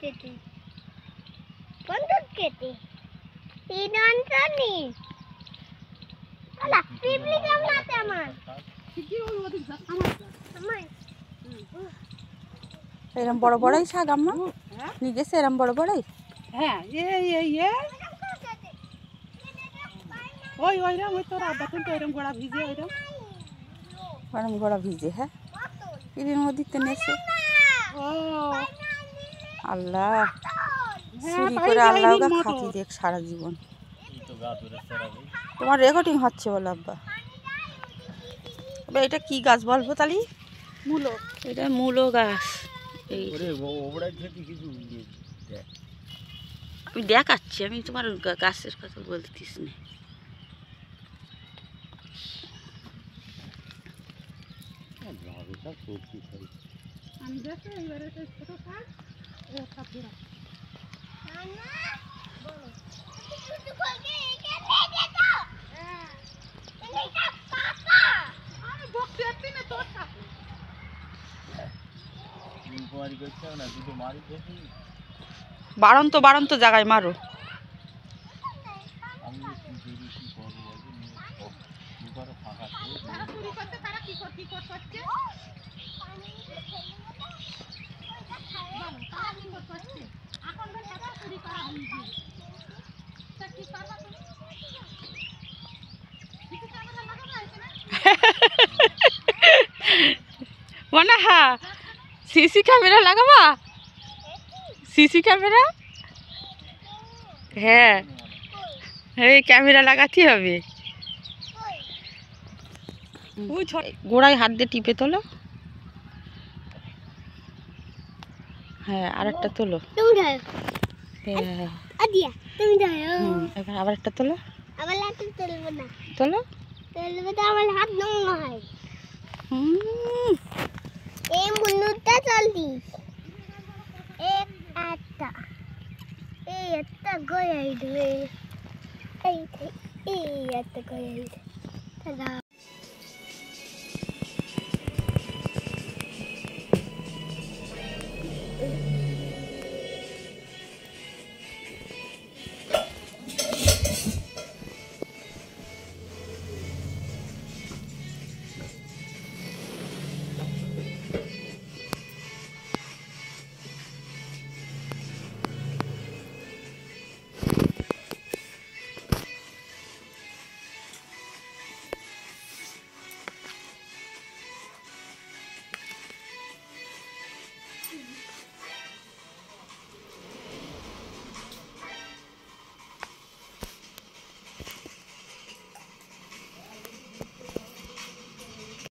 কেটে বন্দুক কেটে তিন আনসানি আলা পিপলি কামড়াতে আমার কি হলো ওদিক যা আমার এরম বড় বড়ই শাক আম্মা নিয়ে গেছে এরম বড় বড়ই হ্যাঁ ওই ওইরকম ওই তোর আব্বা তো ওইরকম গোড়া ভিজে ওইরকম ওরম গোড়া ভিজে হ্যাঁ এর মধ্যে তো নেছে ও আল্লাহ চুরি করে আল্লাহ ওকে খাতি দেখ সারা জীবন তোমার রেকর্ডিং হচ্ছে বলো আব্বা এটা কি গাছ বলবো তালি মূলো এটা মূলো গাছ আমি দেখাচ্ছি আমি তোমার গাছের কথা বলতেছি না আমি দেখো এবারে তো ছোট কাজ ও সব ধরা বলো কিছু করবে এখানে দেখো এটা পাপা আমি বকতে আসছি না তোর সাথে বাড়ন্ত জায়গায় মারো চুরি করতে তারা কি করছে এখন চুরি করা হয়েছে কি করবা তুমি মনে হ্যাঁ সিসি ক্যামেরা লাগাবা সিসি ক্যামেরা হ্যাঁ এই ক্যামেরা লাগাতে হবে গোড়ায় হাত দিয়ে টিপে তোলো হ্যাঁ আরেকটা তোলো তুমি ধরো হ্যাঁ আদিয়া তুমি ধরো এবার আবার একটা তোলো আমার হাতে তুলবো না তোলো তুলবো তো আমার হাত নোংরা হয় এই মুন্নুটা চলতি একটা গয়াই দেবে এই একটা গয়াই